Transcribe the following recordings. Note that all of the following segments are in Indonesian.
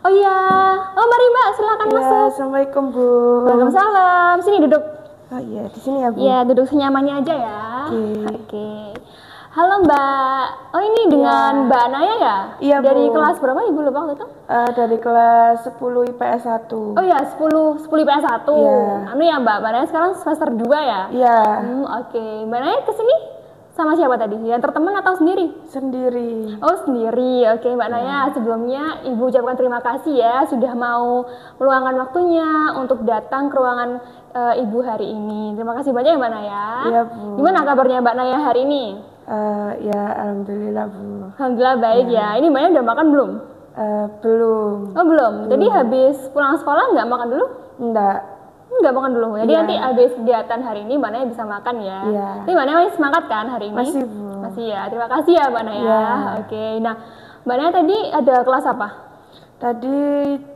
Oh iya, oh mari Mbak, silakan Iya, masuk. Assalamualaikum Bu. Waalaikumsalam. Sini duduk. Oh iya, di sini ya Bu. Iya, duduk senyamannya aja ya. Oke. Oke. Halo Mbak. Oh ini dengan Iya. Mbak Naya ya? Iya, Dari Bu. kelas berapa Ibu lupa waktu itu? Dari kelas 10 IPS 1. Oh iya, 10 IPS 1. Iya. Anu ya Mbak Naya sekarang semester 2 ya? Iya, Oke. Mbak Naya kesini sama siapa tadi? Yang teman atau sendiri? sendiri. Oh sendiri, oke Mbak Naya. Sebelumnya Ibu ucapkan terima kasih ya sudah mau meluangkan waktunya untuk datang ke ruangan Ibu hari ini. Terima kasih banyak ya Mbak Naya. Iya, Bu. Gimana kabarnya Mbak Naya hari ini? Ya, alhamdulillah Bu. Alhamdulillah baik ya. Ini Mbak Naya udah makan belum? Belum. Oh belum. Jadi habis pulang sekolah nggak makan dulu? Enggak. Nggak makan dulu. Jadi Iya. nanti habis kegiatan hari ini Mbak Naya bisa makan ya. Iya. Tapi Mbak Naya masih semangat kan hari ini? Masih, Bu. Masih ya. Terima kasih ya Mbak Naya. Iya. Oke. Nah Mbak Naya tadi ada kelas apa? Tadi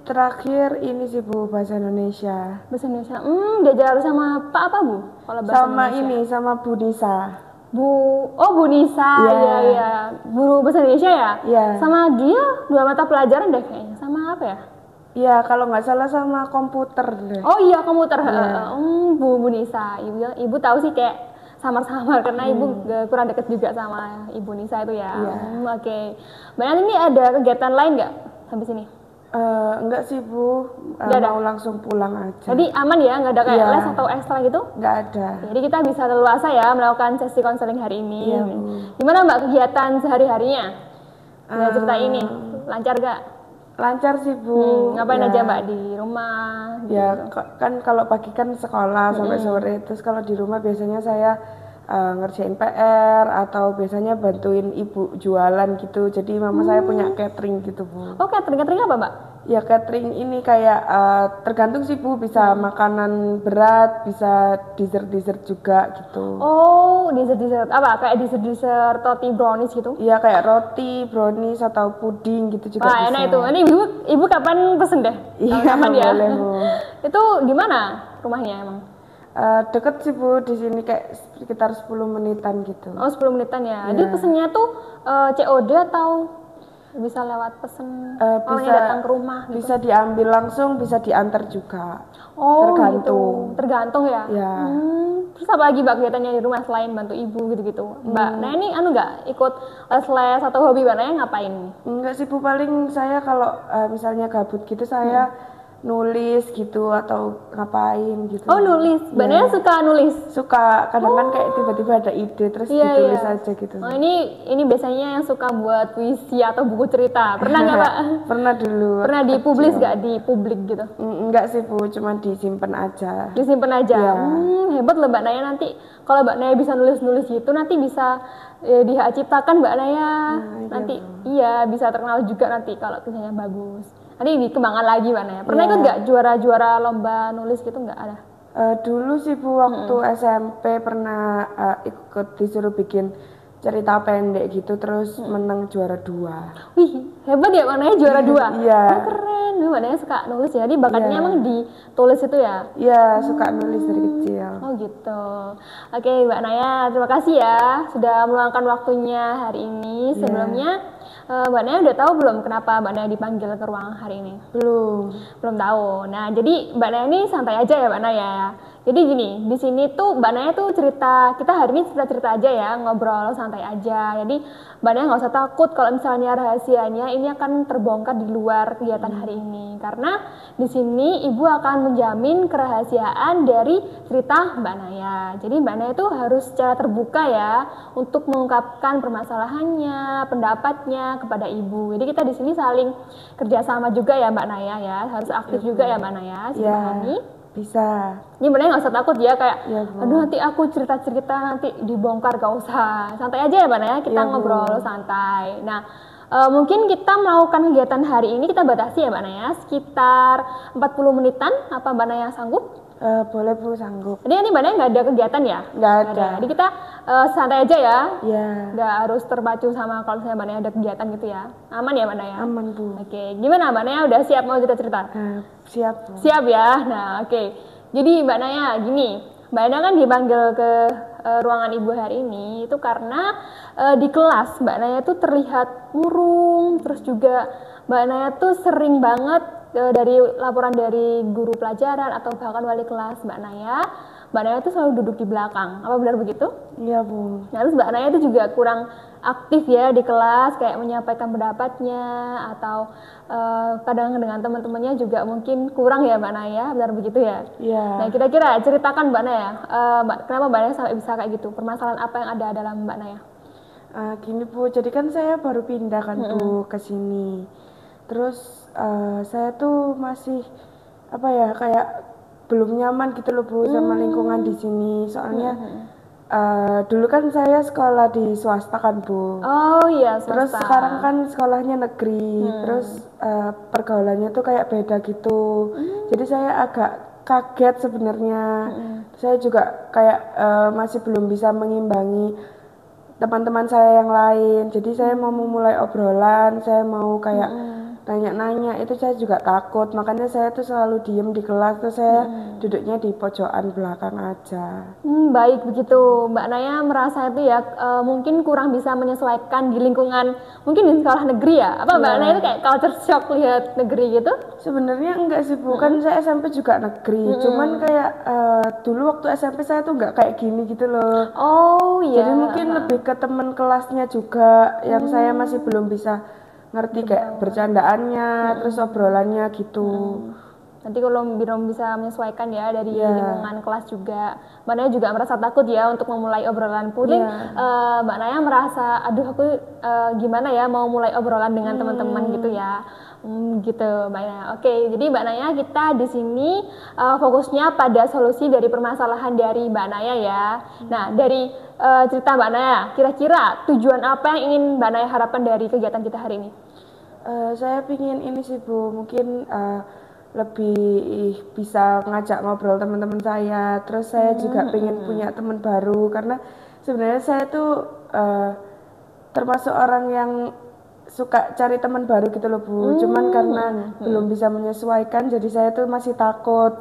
terakhir ini sih Bu, bahasa Indonesia. Bahasa Indonesia. Diajar sama Pak apa Bu? Kalau bahasa Sama Indonesia. ini, sama Bu Nisa. Bu Nisa. Iya. Iya, iya. Guru bahasa Indonesia ya? Iya. Sama dia 2 mata pelajaran deh kayaknya. Sama apa ya? Iya, kalau nggak salah sama komputer deh. Oh iya, komputer. Iya. Bu Nisa. Ibu tahu sih kayak samar-samar karena Ibu kurang deket juga sama Ibu Nisa itu ya. Iya. Oke. Mbak Nani ini ada kegiatan lain nggak habis ini? Enggak sih Bu, Nggak ada? mau langsung pulang aja. Jadi aman ya, nggak ada kayak Iya. les atau ekstra gitu? Nggak ada. Jadi kita bisa leluasa ya melakukan sesi konseling hari ini. Iya, Bu. Gimana Mbak kegiatan sehari-harinya? Dengan cerita ini, lancar gak? Lancar sih Bu. Ngapain Ya. aja Mbak di rumah? Ya kan kalau pagi kan sekolah sampai sore, terus kalau di rumah biasanya saya ngerjain PR atau biasanya bantuin ibu jualan gitu. Jadi mama saya punya catering gitu Bu. Oh catering apa Mbak? Ya catering ini kayak tergantung sih Bu, bisa makanan berat, bisa dessert juga gitu. Oh dessert apa? Kayak dessert roti brownies gitu? Iya kayak roti, brownies atau puding gitu juga Wah bisa. enak itu. Ini ibu kapan pesen deh? Iya, Kapan ya? boleh, Bu. Itu di mana rumahnya emang? Deket sih Bu, di sini kayak sekitar 10 menitan gitu. Oh 10 menitan ya. Iya. Jadi pesennya tuh COD atau bisa lewat pesen orangnya datang ke rumah gitu? Bisa diambil langsung, bisa diantar juga. Oh tergantung. gitu. Tergantung ya? Ya. Terus apa lagi Mbak kegiatannya di rumah selain bantu ibu gitu-gitu? Mbak, nah ini nggak ikut les-les atau hobi Mbak Naya ngapain? Enggak sih Bu, paling saya kalau misalnya gabut gitu saya nulis gitu atau ngapain gitu. Oh nulis, Mbak Naya suka nulis? Suka, kadang kan kayak tiba-tiba ada ide terus Iya, ditulis iya. aja gitu. Oh ini biasanya yang suka buat puisi atau buku cerita. Pernah nggak Mbak? Pernah dulu. Pernah dipublis nggak di publik gitu? Enggak sih Bu, cuma disimpan aja. Disimpan aja. Iya. Hebat loh Mbak Naya nanti. Kalau Mbak Naya bisa nulis-nulis gitu nanti bisa di hak ciptakan Mbak Naya. Nanti iya bisa terkenal juga nanti kalau tulisannya bagus. Nanti dikembangkan lagi Mbak Naya. Pernah ikut nggak juara-juara lomba nulis gitu nggak ada? Dulu sih Bu, waktu SMP pernah ikut disuruh bikin cerita pendek gitu, terus menang juara 2. Wih hebat ya Mbak Naya juara 2. Iya. Oh, keren. Mbak Naya suka nulis ya. Jadi bakatnya emang ditulis itu ya? Iya, suka nulis dari kecil. Oh gitu. Oke Mbak Naya, terima kasih ya sudah meluangkan waktunya hari ini. Sebelumnya Mbak Naya udah tahu belum kenapa Mbak Naya dipanggil ke ruang hari ini? Belum tahu. Nah, jadi Mbak Naya ini santai aja ya Mbak Naya. Jadi gini, di sini tuh Mbak Naya tuh cerita, kita hari ini cerita-cerita aja ya, ngobrol santai aja. Jadi Mbak Naya nggak usah takut kalau misalnya rahasianya ini akan terbongkar di luar kegiatan hari ini. Karena di sini Ibu akan menjamin kerahasiaan dari cerita Mbak Naya. Jadi Mbak Naya tuh harus secara terbuka ya untuk mengungkapkan permasalahannya, pendapatnya kepada Ibu. Jadi kita di sini saling kerjasama juga ya Mbak Naya ya, harus aktif juga ya Mbak Naya. Pahami? Bisa. Ini Mbak Naya nggak usah takut ya kayak, Iya, Bu. aduh nanti aku cerita-cerita nanti dibongkar, gak usah. Santai aja ya Mbak Naya, kita Iya, Bu. ngobrol santai. Nah, mungkin kita melakukan kegiatan hari ini kita batasi ya Mbak Naya, sekitar 40 menitan. Apa Mbak Naya sanggup? Boleh Bu, sanggup. Jadi ini Mbak Naya nggak ada kegiatan ya? Nggak ada. Jadi kita santai aja ya. Iya. Nggak harus terpacu sama kalau misalnya Mbak Naya ada kegiatan gitu ya. Aman ya Mbak Naya? Aman Bu. Oke, gimana Mbak Naya udah siap mau cerita-cerita? Siap Bu. Siap ya. Nah, oke. Jadi Mbak Naya gini, Mbak Naya kan dipanggil ke ruangan Ibu hari ini itu karena di kelas Mbak Naya tuh terlihat murung, terus juga Mbak Naya tuh sering banget dari laporan dari guru pelajaran atau bahkan wali kelas Mbak Naya tuh selalu duduk di belakang. Apa benar begitu? Iya, Bu. Nah, terus Mbak Naya itu juga kurang aktif ya di kelas, kayak menyampaikan pendapatnya atau kadang dengan teman-temannya juga mungkin kurang ya Mbak Naya, benar begitu ya? Iya. Nah, kira-kira ceritakan Mbak Naya, kenapa Mbak Naya sampai bisa kayak gitu? Permasalahan apa yang ada dalam Mbak Naya? Gini Bu, jadi kan saya baru pindah kan Bu ke sini. Terus saya tuh masih apa ya, kayak belum nyaman gitu loh Bu sama lingkungan di sini. Soalnya dulu kan saya sekolah di swasta kan Bu. Oh iya, swasta. Terus sekarang kan sekolahnya negeri. Terus pergaulannya tuh kayak beda gitu. Jadi saya agak kaget sebenarnya. Saya juga kayak masih belum bisa mengimbangi teman-teman saya yang lain. Jadi saya mau memulai obrolan, saya mau kayak nanya-nanya, itu saya juga takut. Makanya saya tuh selalu diem di kelas, terus saya duduknya di pojokan belakang aja. Baik begitu, Mbak Naya merasa itu ya mungkin kurang bisa menyesuaikan di lingkungan, mungkin di sekolah negeri ya? Apa Mbak Naya itu kayak culture shock lihat negeri gitu? Sebenarnya enggak sih Bu, kan saya SMP juga negeri. Cuman kayak dulu waktu SMP saya tuh enggak kayak gini gitu loh. Oh iya. Jadi mungkin lebih ke teman kelasnya juga yang saya masih belum bisa ngerti kayak bercandaannya, terus obrolannya gitu. Nanti kalau belum bisa menyesuaikan ya dari lingkungan kelas juga, Mbak Naya juga merasa takut ya untuk memulai obrolan pun. Mbak Naya merasa, aduh aku gimana ya mau mulai obrolan dengan teman-teman gitu ya. Gitu Mbak Naya. Oke, jadi Mbak Naya kita di sini fokusnya pada solusi dari permasalahan dari Mbak Naya ya. Nah, dari cerita Mbak Naya, kira-kira tujuan apa yang ingin Mbak Naya harapkan dari kegiatan kita hari ini? Saya pingin ini sih Bu, mungkin lebih bisa ngajak ngobrol teman-teman saya. Terus saya juga pengen punya teman baru, karena sebenarnya saya tuh termasuk orang yang suka cari teman baru gitu loh Bu. Cuman karena belum bisa menyesuaikan, jadi saya tuh masih takut.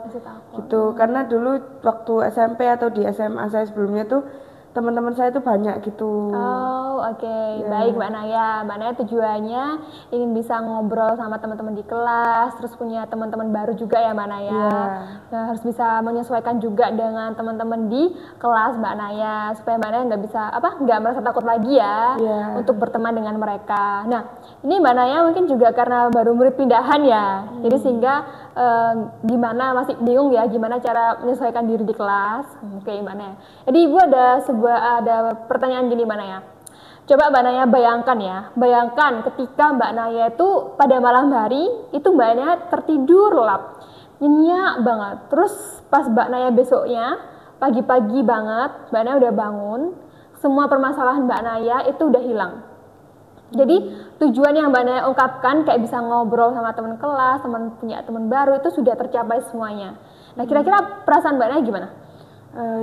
Gitu. Karena dulu waktu SMP atau di SMA saya sebelumnya tuh teman-teman saya tuh banyak gitu. Oh oke. Baik Mbak Naya. Mbak Naya tujuannya ingin bisa ngobrol sama teman-teman di kelas, terus punya teman-teman baru juga ya Mbak Naya. Nah, harus bisa menyesuaikan juga dengan teman-teman di kelas Mbak Naya, supaya Mbak Naya nggak merasa takut lagi ya untuk berteman dengan mereka. Nah, ini Mbak Naya mungkin juga karena baru murid pindahan ya, jadi sehingga gimana masih bingung ya gimana cara menyesuaikan diri di kelas. Oke Mbak Naya. Jadi Ibu ada pertanyaan gini Mbak Naya. Coba Mbak Naya bayangkan ketika Mbak Naya itu pada malam hari itu Mbak Naya tertidur lelap, nyenyak banget. Terus pas Mbak Naya besoknya pagi-pagi banget Mbak Naya udah bangun, semua permasalahan Mbak Naya itu udah hilang. Jadi tujuan yang Mbak Naya ungkapkan kayak bisa ngobrol sama teman kelas, punya teman baru itu sudah tercapai semuanya. Nah kira-kira perasaan Mbak Naya gimana?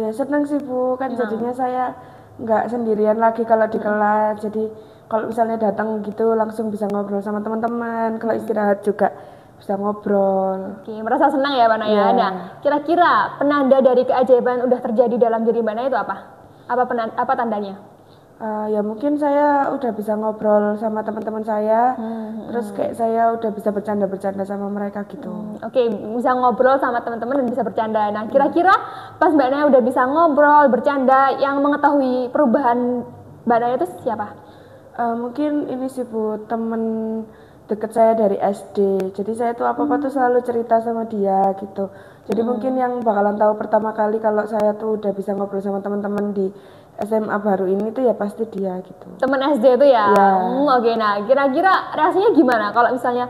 Ya seneng sih Bu, kan jadinya saya nggak sendirian lagi kalau di kelas. Jadi kalau misalnya datang gitu langsung bisa ngobrol sama teman-teman. Kalau istirahat juga bisa ngobrol. Oke, merasa senang ya Mbak Naya. Nah, kira-kira penanda dari keajaiban udah terjadi dalam diri Mbak Naya itu apa? Apa tandanya? Ya mungkin saya udah bisa ngobrol sama teman-teman saya, terus kayak saya udah bisa bercanda-bercanda sama mereka gitu. Oke, bisa ngobrol sama teman-teman dan bisa bercanda. Nah, kira-kira pas Mbak Naya udah bisa ngobrol, bercanda, yang mengetahui perubahan Mbak Naya itu siapa? Mungkin ini sih Bu, temen deket saya dari SD. Jadi saya tuh apa-apa tuh selalu cerita sama dia gitu. Jadi mungkin yang bakalan tahu pertama kali kalau saya tuh udah bisa ngobrol sama teman-teman di SMA baru ini tuh ya pasti dia gitu. Temen SD itu ya? Oke, nah kira-kira reaksinya gimana kalau misalnya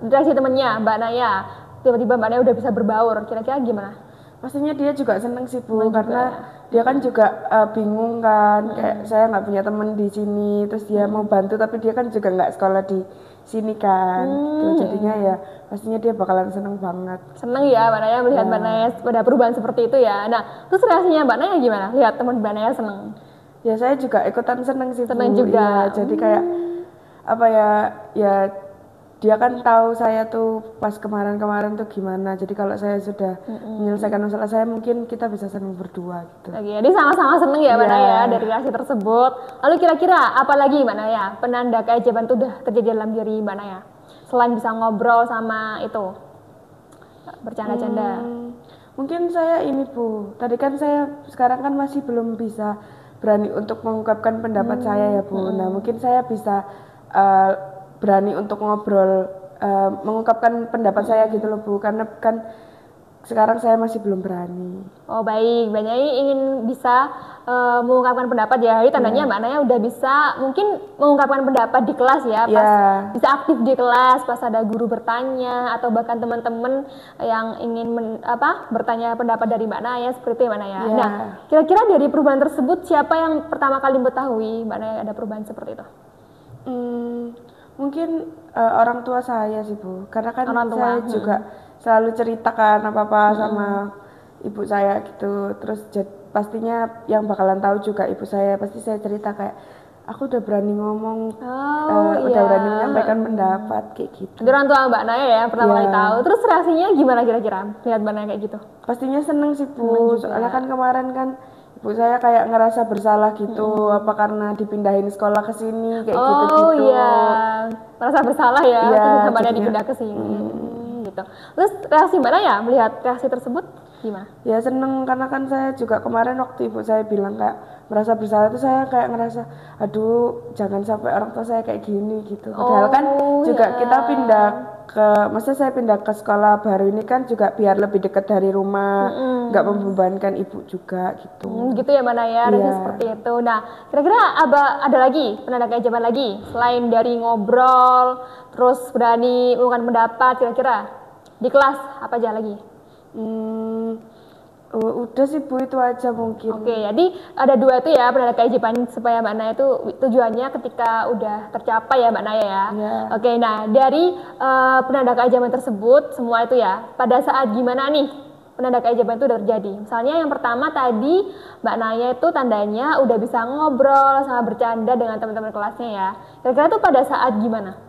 reaksi temennya Mbak Naya tiba-tiba Mbak Naya udah bisa berbaur, kira-kira gimana? Pastinya dia juga seneng sih Bu, karena dia kan juga bingung kan, kayak saya nggak punya temen di sini, terus dia mau bantu tapi dia kan juga nggak sekolah di sini kan, gitu. Jadinya ya pastinya dia bakalan seneng banget. Seneng ya Mbak Naya melihat Mbak Naya pada perubahan seperti itu ya. Nah, terus reaksinya Mbak Naya gimana? Lihat teman Mbak Naya seneng? Ya saya juga ikutan seneng sih Bu. Seneng juga. Ya, jadi kayak apa ya dia kan tahu saya tuh pas kemarin-kemarin tuh gimana. Jadi kalau saya sudah menyelesaikan masalah saya, mungkin kita bisa senang berdua gitu. Oke, jadi sama-sama seneng ya Mbak Iya. Naya dari reaksi tersebut. Lalu kira-kira apa lagi Mbak Naya penanda keajaiban itu udah terjadi dalam diri Mbak Naya? Selain bisa ngobrol sama itu bercanda-canda. Mungkin saya ini Bu, tadi kan saya sekarang kan masih belum bisa berani untuk mengungkapkan pendapat saya ya Bu. Nah mungkin saya bisa berani untuk ngobrol, mengungkapkan pendapat saya gitu loh Bu, karena kan sekarang saya masih belum berani. Oh baik, Mbak Naya ingin bisa mengungkapkan pendapat ya. Jadi tandanya Mbak Naya udah bisa mungkin mengungkapkan pendapat di kelas ya, pas bisa aktif di kelas, pas ada guru bertanya atau bahkan teman-teman yang ingin bertanya pendapat dari Mbak Naya seperti itu ya Mbak Naya. Nah, kira-kira dari perubahan tersebut siapa yang pertama kali mengetahui Mbak Naya ada perubahan seperti itu? Mungkin orang tua saya sih Bu, karena kan Orang tua. saya juga selalu ceritakan apa-apa sama ibu saya gitu. Terus pastinya yang bakalan tahu juga ibu saya, pasti saya cerita kayak aku udah berani ngomong, udah berani menyampaikan pendapat kayak gitu. Itu orang tua Mbak Naya ya pertama kali tahu. Terus reaksinya gimana kira-kira lihat Mbak Naya kayak gitu? Pastinya seneng sih Bu, soalnya kan kemarin kan ibu saya kayak ngerasa bersalah gitu, apa karena dipindahin sekolah ke sini kayak gitu-gitu. Oh iya, merasa bersalah ya, Mbak Naya dipindah ke sini. Gitu. Terus reaksi Mbak Naya melihat reaksi tersebut gimana? Ya seneng, karena kan saya juga kemarin waktu ibu saya bilang kayak merasa bersalah itu saya kayak ngerasa aduh jangan sampai orang tua saya kayak gini gitu. Padahal kan juga kita pindah maksudnya saya pindah ke sekolah baru ini kan juga biar lebih dekat dari rumah, nggak membebankan ibu juga gitu. Gitu ya Mbak Naya, seperti itu. Nah, kira-kira ada lagi penanda keajaiban lagi selain dari ngobrol, terus berani mengungkapkan pendapat, kira-kira di kelas apa aja lagi? Udah sih Bu, itu aja mungkin. Oke, jadi ada dua itu ya penanda keajaiban supaya Mbak Naya itu tujuannya ketika udah tercapai ya Mbak Naya ya. Oke, nah dari penanda keajaiban tersebut semua itu ya, pada saat gimana nih penanda keajaiban itu udah terjadi? Misalnya yang pertama tadi Mbak Naya itu tandanya udah bisa ngobrol sama bercanda dengan teman-teman kelasnya ya. Kira-kira tuh pada saat gimana?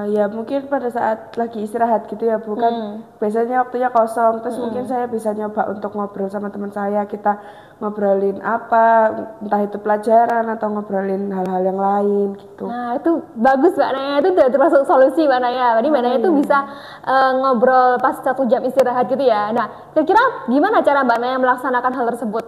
Ya mungkin pada saat lagi istirahat gitu ya Bu, kan biasanya waktunya kosong, terus mungkin saya bisa nyoba untuk ngobrol sama teman saya, kita ngobrolin apa, entah itu pelajaran atau ngobrolin hal-hal yang lain gitu. Nah itu bagus Mbak Naya, itu udah termasuk solusi Mbak Naya. Jadi Mbak Naya itu bisa ngobrol pas 1 jam istirahat gitu ya. Nah kira-kira gimana cara Mbak Naya melaksanakan hal tersebut?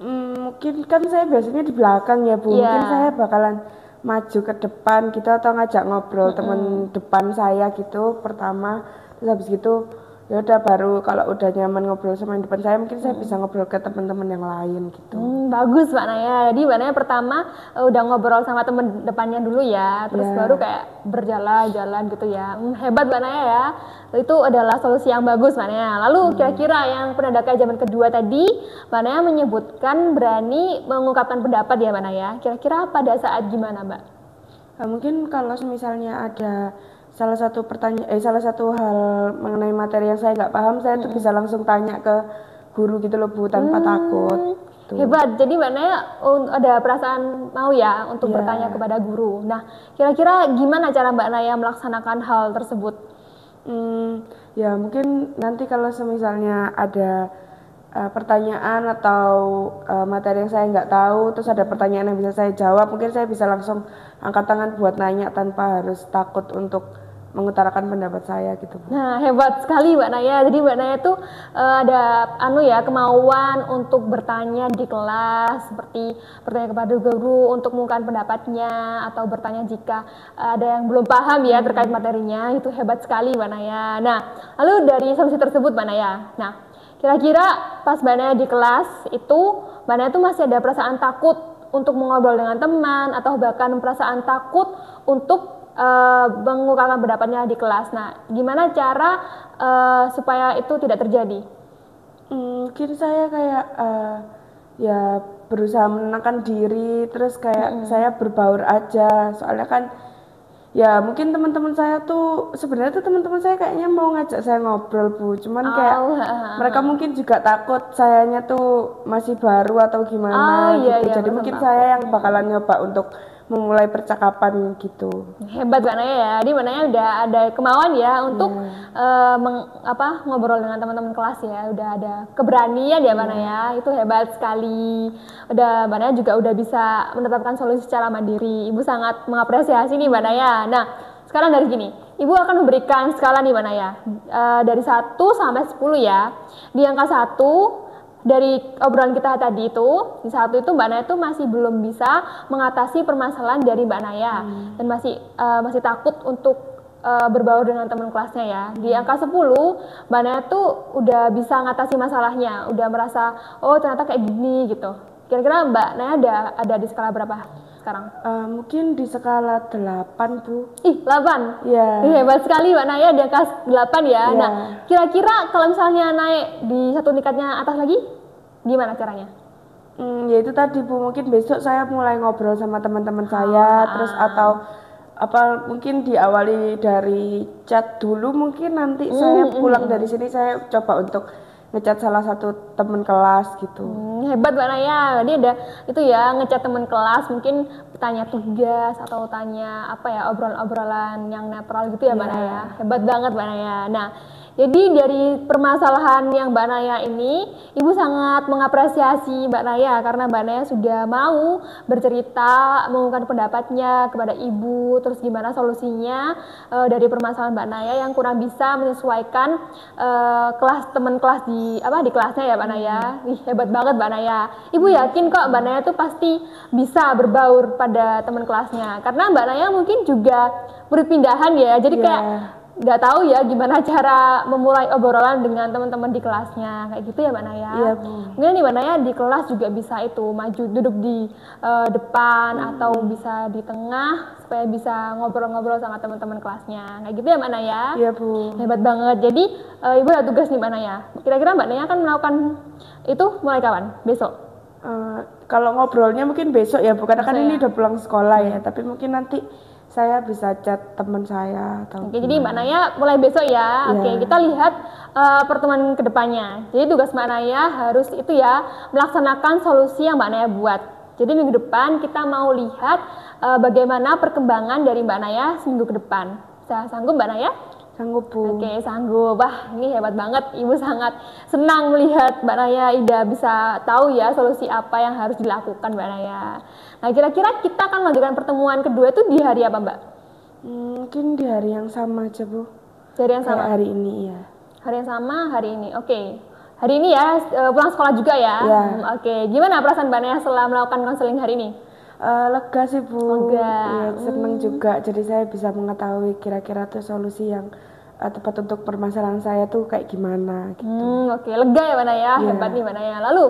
Mungkin kan saya biasanya di belakang ya Bu, mungkin saya bakalan maju ke depan gitu atau ngajak ngobrol teman depan saya gitu pertama, terus habis gitu ya udah baru kalau udah nyaman ngobrol sama yang depan saya mungkin saya bisa ngobrol ke teman-teman yang lain gitu. Bagus Mbak Naya, jadi Mbak Naya pertama udah ngobrol sama teman depannya dulu ya, terus baru kayak berjalan-jalan gitu ya. Hebat Mbak Naya ya, itu adalah solusi yang bagus Mbak Naya. Lalu kira-kira yang penanda keajaiban kedua tadi Mbak Naya menyebutkan berani mengungkapkan pendapat ya Mbak Naya, kira-kira pada saat gimana Mbak? Mungkin kalau misalnya ada salah satu hal mengenai materi yang saya nggak paham, saya tuh bisa langsung tanya ke guru gitu loh Bu, tanpa takut. Gitu. Hebat, jadi Mbak Naya ada perasaan mau ya untuk bertanya kepada guru. Nah, kira-kira gimana cara Mbak Naya melaksanakan hal tersebut? Ya mungkin nanti kalau misalnya ada pertanyaan atau materi yang saya nggak tahu, terus ada pertanyaan yang bisa saya jawab, mungkin saya bisa langsung angkat tangan buat nanya tanpa harus takut untuk mengutarakan pendapat saya gitu. Nah hebat sekali Mbak Naya, jadi Mbak Naya tuh ada kemauan untuk bertanya di kelas, seperti bertanya kepada guru untuk mengungkapkan pendapatnya atau bertanya jika ada yang belum paham ya terkait materinya. Itu hebat sekali Mbak Naya. Nah lalu dari solusi tersebut Mbak Naya, nah kira-kira pas Mbak Naya di kelas itu Mbak Naya tuh masih ada perasaan takut untuk mengobrol dengan teman atau bahkan perasaan takut untuk mengungkapkan pendapatnya di kelas. Nah, gimana cara supaya itu tidak terjadi? Mungkin saya kayak ya berusaha menenangkan diri, terus kayak saya berbaur aja. Soalnya kan ya mungkin teman-teman saya tuh sebenarnya tuh teman-teman saya kayaknya mau ngajak saya ngobrol Bu, cuman kayak mereka mungkin juga takut sayanya tuh masih baru atau gimana gitu. Jadi mungkin saya yang bakalan nyoba untuk memulai percakapan gitu. Hebat Mbak Naya ya. Di Mbak Naya udah ada kemauan ya untuk ngobrol dengan teman-teman kelas ya. Udah ada keberanian ya Mbak Naya. Itu hebat sekali. Udah Mbak Naya juga udah bisa mendapatkan solusi secara mandiri. Ibu sangat mengapresiasi nih Mbak Naya. Nah, sekarang dari gini, Ibu akan memberikan skala nih Mbak Naya. Dari 1 sampai 10 ya. Di angka 1, dari obrolan kita tadi itu, di 1 itu Mbak Naya itu masih belum bisa mengatasi permasalahan dari Mbak Naya dan masih takut untuk berbaur dengan teman kelasnya ya. Di angka 10, Mbak Naya tuh udah bisa ngatasi masalahnya, udah merasa oh ternyata kayak gini gitu. Kira-kira Mbak Naya ada di skala berapa sekarang? Mungkin di skala 8 Bu. Ih, 8? Iya. Hebat sekali Mbak Naya di angka 8 ya. Iya. Nah, kira-kira kalau misalnya naik di satu tingkatnya atas lagi, gimana caranya? Ya itu tadi Bu, mungkin besok saya mulai ngobrol sama teman-teman saya, terus atau mungkin diawali dari chat dulu, mungkin nanti saya pulang dari sini saya coba untuk ngechat salah satu teman kelas gitu. Hebat Mbak Naya, dia ada itu ya ngechat teman kelas, mungkin tanya tugas atau tanya obrolan-obrolan yang netral gitu ya Mbak Naya. Hebat banget Mbak Naya. Nah, jadi dari permasalahan yang Mbak Naya ini, Ibu sangat mengapresiasi Mbak Naya karena Mbak Naya sudah mau bercerita, mengungkapkan pendapatnya kepada Ibu, terus gimana solusinya dari permasalahan Mbak Naya yang kurang bisa menyesuaikan teman kelas di kelasnya ya Mbak Naya. Wih, hebat banget Mbak Naya. Ibu yakin kok Mbak Naya tuh pasti bisa berbaur pada teman kelasnya karena Mbak Naya mungkin juga murid pindahan ya, jadi kayak nggak tahu ya gimana cara memulai obrolan dengan teman-teman di kelasnya kayak gitu ya Mbak Naya. Iya Bu. Mungkin nih Mbak Naya di kelas juga bisa itu maju duduk di depan atau bisa di tengah supaya bisa ngobrol-ngobrol sama teman-teman kelasnya kayak gitu ya Mbak Naya. Iya Bu. Hebat banget. Jadi Ibu ada tugas nih Mbak Naya. Kira-kira Mbak Naya akan melakukan itu mulai kapan? Besok? Kalau ngobrolnya mungkin besok ya Bu, karena kan ini udah pulang sekolah ya, tapi mungkin nanti saya bisa chat teman saya atau Oke, jadi Mbak Naya mulai besok ya. Oke, kita lihat pertemuan kedepannya. Jadi tugas Mbak Naya harus itu ya melaksanakan solusi yang Mbak Naya buat. Jadi minggu depan kita mau lihat bagaimana perkembangan dari Mbak Naya seminggu ke depan. Bisa sanggup Mbak Naya? Sanggup Bu. Oke, sanggup. Wah, ini hebat banget. Ibu sangat senang melihat Mbak Naya Ida bisa tahu ya solusi apa yang harus dilakukan Mbak Naya. Nah, kira-kira kita akan melanjutkan pertemuan kedua itu di hari apa Mbak? Mungkin di hari yang sama aja Bu. Di hari yang sama? Hari ini ya. Hari yang sama, hari ini. Oke. Hari ini ya, pulang sekolah juga ya? Ya. Oke, gimana perasaan Mbak Naya setelah melakukan konseling hari ini? Lega sih Bu. Lega. Ya, seneng juga. Jadi saya bisa mengetahui kira-kira tuh solusi yang tepat untuk permasalahan saya tuh kayak gimana gitu. Oke, lega ya Mbak Naya, hebat nih Mbak Naya. Lalu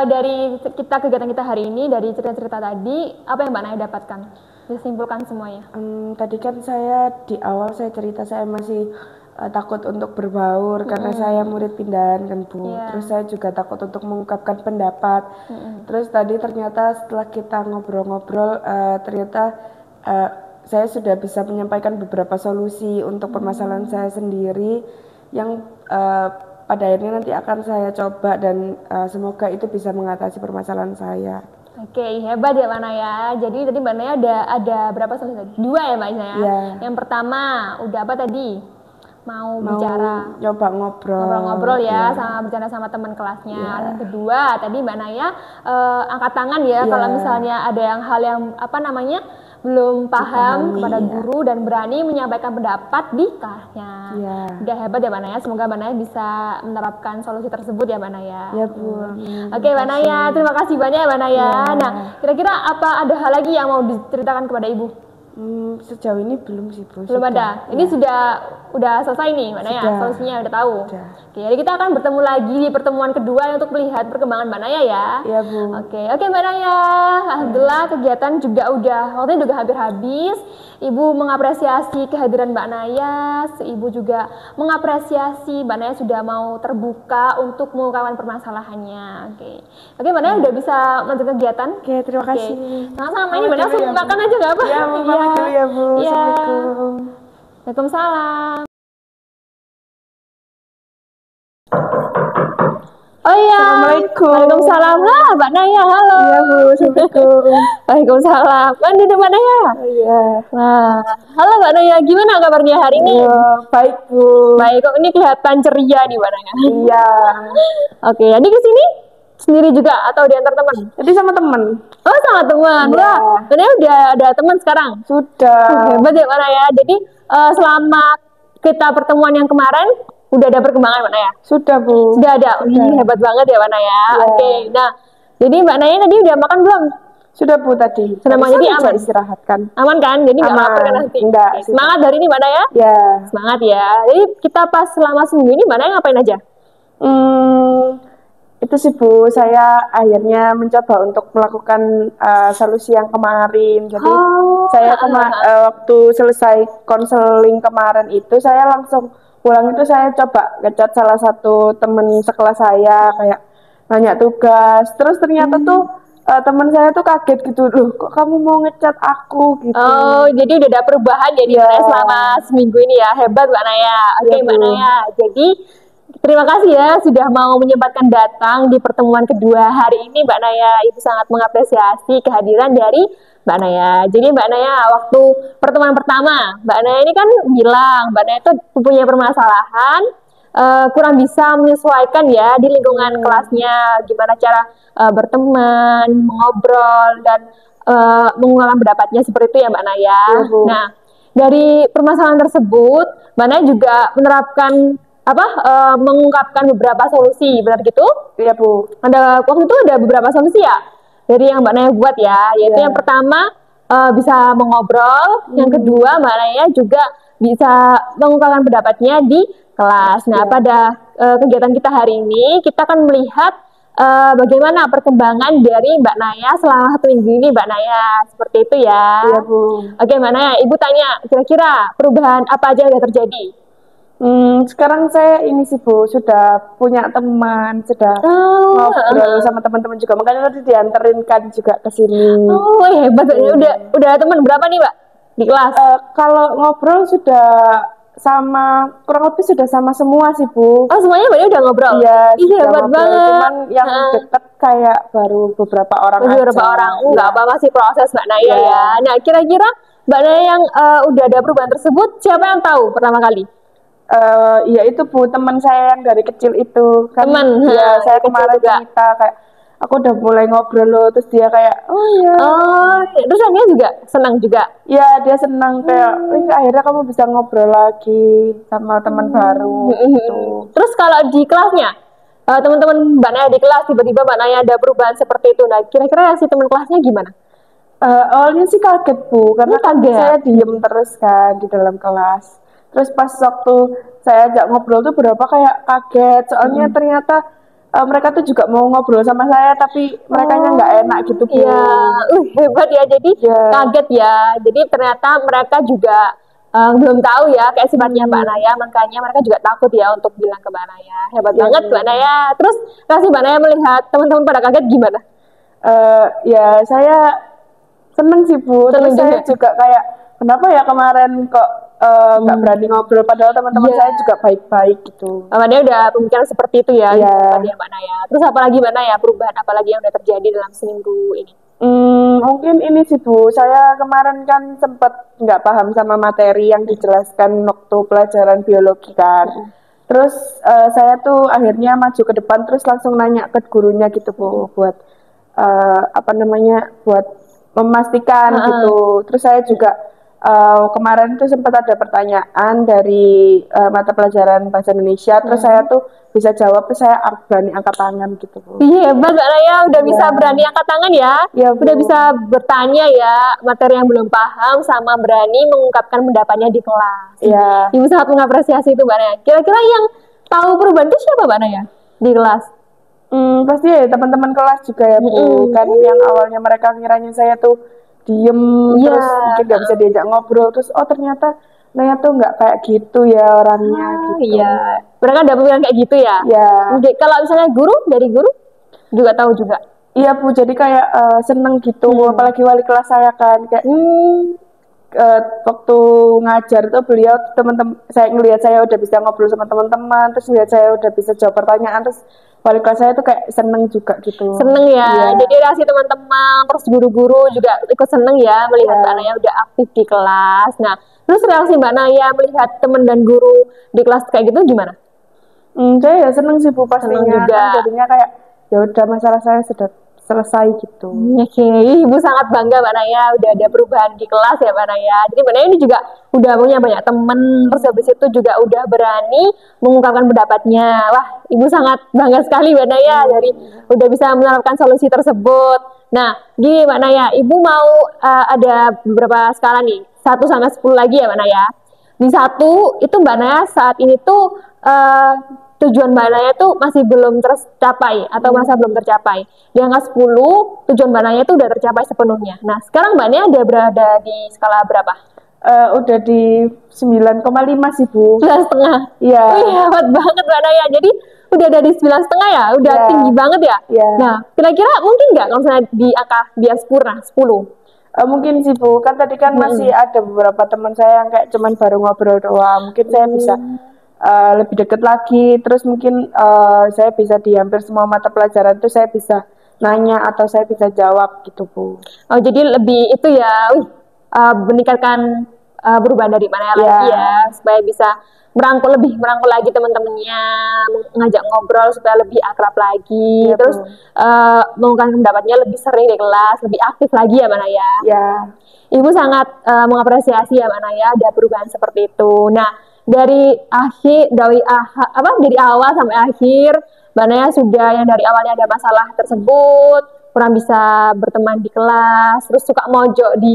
dari kegiatan kita hari ini, dari cerita-cerita tadi, apa yang Mbak Naya dapatkan? Disimpulkan semuanya. Tadi kan saya di awal saya cerita saya masih takut untuk berbaur karena saya murid pindahan kan Bu. Terus saya juga takut untuk mengungkapkan pendapat. Terus tadi ternyata setelah kita ngobrol-ngobrol ternyata saya sudah bisa menyampaikan beberapa solusi untuk permasalahan saya sendiri yang pada akhirnya nanti akan saya coba dan semoga itu bisa mengatasi permasalahan saya. Oke, hebat ya Mbak Naya. Jadi tadi Mbak Naya ada berapa solusi tadi? 2 ya Mbak Naya? Ya. Yang pertama, udah apa tadi? Mau bicara. Nyoba Ngobrol-ngobrol ya, sama bicara sama teman kelasnya. Yang kedua, tadi Mbak Naya angkat tangan ya kalau misalnya ada hal yang belum paham kepada guru dan berani menyampaikan pendapat di kelasnya. Udah hebat ya Mbak Naya, semoga Mbak Naya bisa menerapkan solusi tersebut ya Mbak Naya. Ya Bu. Oke Mbak Naya, terima kasih banyak ya Mbak Naya. Nah, kira-kira apa ada hal lagi yang mau diceritakan kepada Ibu? Sejauh ini belum sih Bu. Belum ada. Ini udah selesai nih Mbak Naya, solusinya udah tahu. Oke, jadi kita akan bertemu lagi di pertemuan kedua untuk melihat perkembangan Mbak Naya ya. Iya Bu. Oke Mbak Naya. Alhamdulillah kegiatan juga waktunya juga hampir habis. Ibu mengapresiasi kehadiran Mbak Naya. Ibu juga mengapresiasi Mbak Naya sudah mau terbuka untuk mengungkapkan permasalahannya. Oke Mbak Naya udah bisa melanjutkan kegiatan. Oke, terima kasih. Sama-sama, ini Mbak Naya langsung makan aja nggak apa? Ya, pamit dulu ya Bu. Assalamualaikum. Waalaikumsalam. Oh iya. Assalamualaikum. Waalaikumsalam. Mbak Naya, halo. Iya Bu, Assalamualaikum. Waalaikumsalam. Kan duduk Mbak Naya. Oh, iya. Wah, halo Mbak Naya, gimana kabarnya hari ini? Baik Bu. Baik, kok ini kelihatan ceria nih Mbak Naya. Iya. Oke, jadi ke sini sendiri juga atau diantar teman? Jadi sama temen. Oh, sama teman. Iya. Wah, Mbak Naya udah ada teman sekarang. Sudah. Hebat ya Mbak Naya. Jadi selama kita pertemuan yang kemarin udah ada perkembangan Mbak Naya? Sudah Bu. Sudah ada. Hebat banget ya Mbak Naya. Iya. Oke, nah jadi Mbak Naya tadi udah makan belum? Sudah Bu tadi. Sudah mau, jadi aja aman? istirahatkan. Aman kan? Jadi nggak Aman. lapar kan nanti? Enggak, Oke, semangat hari ini Mbak Naya? Ya. Semangat ya. Jadi kita pas selama seminggu ini Mbak Naya ngapain aja? Itu sih Bu, saya akhirnya mencoba untuk melakukan solusi yang kemarin. Jadi saya waktu selesai konseling kemarin itu, saya langsung pulang itu saya coba ngechat salah satu temen sekelas saya, kayak nanya tugas. Terus ternyata tuh teman saya tuh kaget gitu, loh kok kamu mau ngechat aku gitu. Oh, jadi udah ada perubahan jadi Mbak Naya selama seminggu ini ya. Hebat Mbak Naya. Oke Iya, Mbak Bu. Naya. Jadi terima kasih ya sudah mau menyempatkan datang di pertemuan kedua hari ini Mbak Naya. Ibu sangat mengapresiasi kehadiran dari Mbak Naya. Jadi Mbak Naya waktu pertemuan pertama, Mbak Naya ini kan bilang Mbak Naya itu punya permasalahan, kurang bisa menyesuaikan ya di lingkungan kelasnya, gimana cara berteman, mengobrol dan mengungkapkan pendapatnya seperti itu ya Mbak Naya. Iya, Bu. Nah, dari permasalahan tersebut, Mbak Naya juga menerapkan mengungkapkan beberapa solusi, benar gitu? Iya Bu. Ada waktu itu ada beberapa solusi ya dari yang Mbak Naya buat ya, yaitu yang pertama bisa mengobrol, yang kedua Mbak Naya juga bisa mengungkapkan pendapatnya di kelas. Nah, pada kegiatan kita hari ini kita akan melihat bagaimana perkembangan dari Mbak Naya selama 1 minggu ini Mbak Naya, seperti itu ya. Iya Bu. Oke Mbak Naya, Ibu tanya kira-kira perubahan apa aja yang sudah terjadi? Sekarang saya ini sih Bu, sudah punya teman, sudah ngobrol sama teman-teman juga. Makanya tadi dianterin kan juga ke sini. Oh, hebat. Udah teman berapa nih, Mbak? Di kelas? Kalau ngobrol sudah sama, kurang lebih sudah sama semua sih Bu. Oh, semuanya Mbak udah ngobrol? Iya, Ih, sudah hebat ngobrol. banget. Cuman yang deket kayak baru beberapa orang Beberapa aja. orang. Enggak apa, masih proses Mbak Naya Iya. ya. Nah, kira-kira Mbak Naya yang udah ada perubahan tersebut, siapa yang tahu pertama kali? Ya itu Bu, teman saya yang dari kecil itu kan. Teman, Ya, saya kecil kemarin juga. cerita kayak aku udah mulai ngobrol loh, terus dia kayak oh iya. Oh, terus dia juga senang juga. Ya, dia senang kayak akhirnya kamu bisa ngobrol lagi sama teman baru gitu. Terus kalau di kelasnya, teman-teman Mbak Naya di kelas tiba-tiba Mbak Naya ada perubahan seperti itu. Nah, kira-kira si teman kelasnya gimana? Awalnya sih kaget Bu, karena kan kaget. saya diem terus kan di dalam kelas. Terus pas waktu saya ajak ngobrol tuh berapa kayak kaget, soalnya ternyata mereka tuh juga mau ngobrol sama saya, tapi mereka nggak enak gitu Bu. Iya, hebat ya. Jadi Iya. kaget ya. Jadi ternyata mereka juga belum tahu ya kayak sifatnya Mbak Naya, makanya mereka juga takut ya untuk bilang ke Mbak Naya. Hebat banget Mbak Naya. Terus kasih Mbak Naya melihat teman-teman pada kaget gimana? Ya saya seneng sih Bu. Seneng Terus saya juga kayak kenapa ya kemarin kok nggak berani ngobrol, padahal teman-teman saya juga baik-baik gitu. Mbak Naya udah pemikiran seperti itu ya, Iya. tadi ya Mbak Naya. Terus apalagi Mbak Naya, perubahan apalagi yang udah terjadi dalam seminggu ini? Mungkin ini sih Bu, saya kemarin kan sempat nggak paham sama materi yang dijelaskan waktu pelajaran biologi kan. Terus saya tuh akhirnya maju ke depan terus langsung nanya ke gurunya gitu Bu, buat buat memastikan gitu. Terus saya juga kemarin tuh sempat ada pertanyaan dari mata pelajaran bahasa Indonesia, terus saya tuh bisa jawab, terus saya berani angkat tangan gitu Bu. Iya, hebat Mbak Naya, udah bisa berani angkat tangan ya. Iya, Bu. Udah bisa bertanya ya materi yang belum paham sama berani mengungkapkan pendapatnya di kelas. Iya. Ibu sangat mengapresiasi itu Mbak Naya. Kira-kira yang tahu perubahan itu siapa Mbak Naya di kelas? Pasti ya teman-teman kelas juga ya Bu. Kan yang awalnya mereka ngiranya saya tuh diem, terus mungkin nggak bisa diajak ngobrol, terus oh ternyata Naya tuh nggak kayak gitu ya orangnya gitu. Iya, mereka ada pemikiran kayak gitu ya. Ya. Oke, kalau misalnya dari guru juga tahu juga. Iya Bu, jadi kayak seneng gitu, apalagi wali kelas saya kan kayak waktu ngajar tuh beliau teman-teman saya ngelihat saya udah bisa ngobrol sama teman-teman, terus lihat saya udah bisa jawab pertanyaan, terus wali kelas saya tuh kayak seneng juga gitu. Seneng ya. Iya. Jadi reaksi teman-teman, terus guru-guru juga ikut seneng ya melihat Iya. Mbak Naya udah aktif di kelas. Nah, terus reaksi Mbak Naya melihat teman dan guru di kelas kayak gitu gimana? Saya ya seneng sih Bu pastinya. Seneng juga. Kan jadinya kayak ya udah masalah saya sudah selesai gitu. Oke, Ibu sangat bangga Mbak Naya udah ada perubahan di kelas ya Mbak Naya. Jadi Mbak Naya ini juga udah punya banyak temen, terus habis itu juga udah berani mengungkapkan pendapatnya. Wah, Ibu sangat bangga sekali Mbak Naya dari udah bisa menerapkan solusi tersebut. Nah, gini Mbak Naya, Ibu mau ada beberapa skala nih, 1 sampai 10 lagi ya Mbak Naya. Di 1 itu Mbak Naya saat ini tuh tujuan Mbak Naya tuh masih belum tercapai atau merasa belum tercapai. Di angka 10, tujuan Mbak Naya itu udah tercapai sepenuhnya. Nah, sekarang Mbak Naya ada berada di skala berapa? Udah di 9,5 sih Bu. 9,5. Iya. Wih, hebat banget Mbak Naya. Jadi udah ada di 9,5 ya? Udah Iya. tinggi banget ya? Iya. Nah, kira-kira mungkin nggak kalau misalnya di angka biar sempurna 10? Mungkin sih Bu, kan tadi kan masih ada beberapa teman saya yang kayak cuman baru ngobrol doang. Mungkin saya bisa lebih deket lagi, terus mungkin saya bisa di hampir semua mata pelajaran itu saya bisa nanya atau saya bisa jawab gitu Bu. Oh, jadi lebih itu ya, meningkatkan perubahan dari mana lagi ya, supaya bisa merangkul lagi teman-temannya, ngajak ngobrol supaya lebih akrab lagi, terus mengungkapkan pendapatnya lebih sering di kelas, lebih aktif lagi ya Mbak Naya. Ya. Ibu sangat mengapresiasi ya Mbak Naya ada perubahan seperti itu. Nah, dari awal sampai akhir Mbak Naya sudah yang dari awalnya ada masalah tersebut, kurang bisa berteman di kelas, terus suka mojok di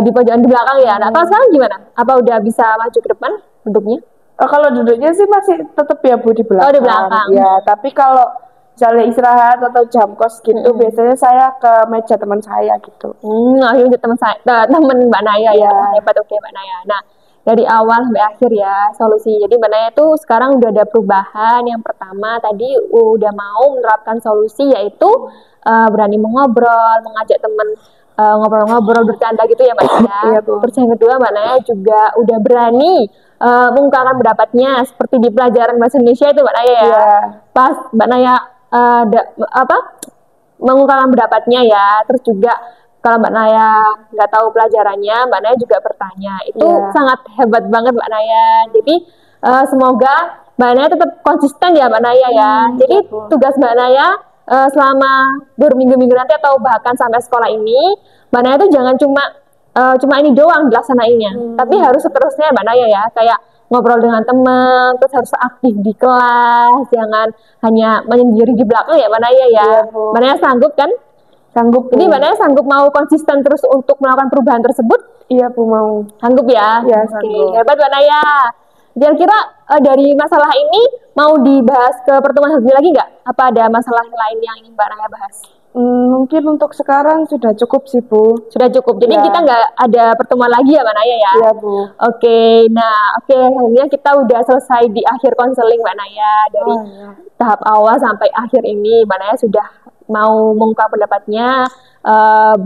pojokan di belakang ya. Nah, kalau sekarang gimana? Apa udah bisa maju ke depan duduknya? Kalau duduknya sih masih tetap ya Bu di belakang. Oh, di belakang. Ya, tapi kalau misalnya istirahat atau jam kos gitu, biasanya saya ke meja teman saya gitu. Akhirnya teman Mbak Naya ya. Hebat, oke Mbak Naya. Nah, dari awal sampai akhir ya solusi. Jadi Mbak Naya tuh sekarang udah ada perubahan. Yang pertama tadi udah mau menerapkan solusi yaitu berani mengobrol, mengajak teman ngobrol-ngobrol bercanda gitu ya Mbak Naya. Iya, Bu. Terus yang kedua Mbak Naya juga udah berani mengungkapkan pendapatnya seperti di pelajaran bahasa Indonesia itu Mbak Naya ya. Iya. Pas Mbak Naya mengungkapkan pendapatnya ya. Terus juga kalau Mbak Naya nggak tahu pelajarannya, Mbak Naya juga bertanya. Itu sangat hebat banget Mbak Naya. Jadi semoga Mbak Naya tetap konsisten ya Mbak Naya ya. Jadi tugas Mbak Naya selama berminggu-minggu nanti atau bahkan sampai sekolah ini, Mbak Naya tuh jangan cuma ini doang dilaksanainnya, tapi harus seterusnya Mbak Naya ya, kayak ngobrol dengan teman, terus harus aktif di kelas, jangan hanya menyendiri di belakang ya Mbak Naya ya. Mbak Naya sanggup kan? Sanggup. Jadi Mbak Naya sanggup mau konsisten terus untuk melakukan perubahan tersebut? Iya Bu, mau. Sanggup ya? Iya, sanggup. Hebat Mbak Naya. Kira-kira dari masalah ini mau dibahas ke pertemuan selanjutnya lagi nggak? Apa ada masalah lain yang ingin Mbak Naya bahas? Mungkin untuk sekarang sudah cukup sih Bu. Sudah cukup. Jadi kita nggak ada pertemuan lagi ya Mbak Naya ya? Iya Bu. Oke, akhirnya kita udah selesai di akhir konseling Mbak Naya. Dari tahap awal sampai akhir ini Mbak Naya sudah mau mengungkap pendapatnya,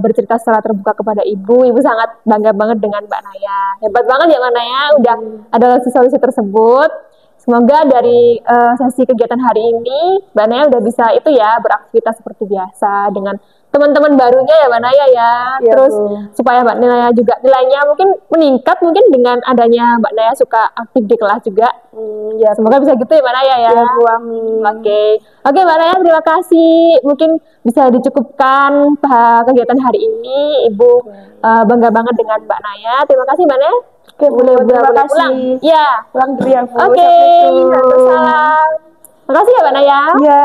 bercerita secara terbuka kepada Ibu sangat bangga banget dengan Mbak Naya. Hebat banget ya Mbak Naya, udah ada solusi tersebut. Semoga dari sesi kegiatan hari ini Mbak Naya udah bisa itu ya beraktivitas seperti biasa dengan teman-teman barunya ya Mbak Naya ya. Terus supaya Mbak Naya juga nilainya mungkin meningkat mungkin dengan adanya Mbak Naya suka aktif di kelas juga. Semoga bisa gitu ya Mbak Naya ya. Oke Mbak Naya, terima kasih. Mungkin bisa dicukupkan kegiatan hari ini. Ibu bangga banget dengan Mbak Naya. Terima kasih Mbak Naya. Boleh pulang. Ya. Pulang dulu ya Bu. Oke. Salam. Terima kasih ya Mbak Naya. Iya.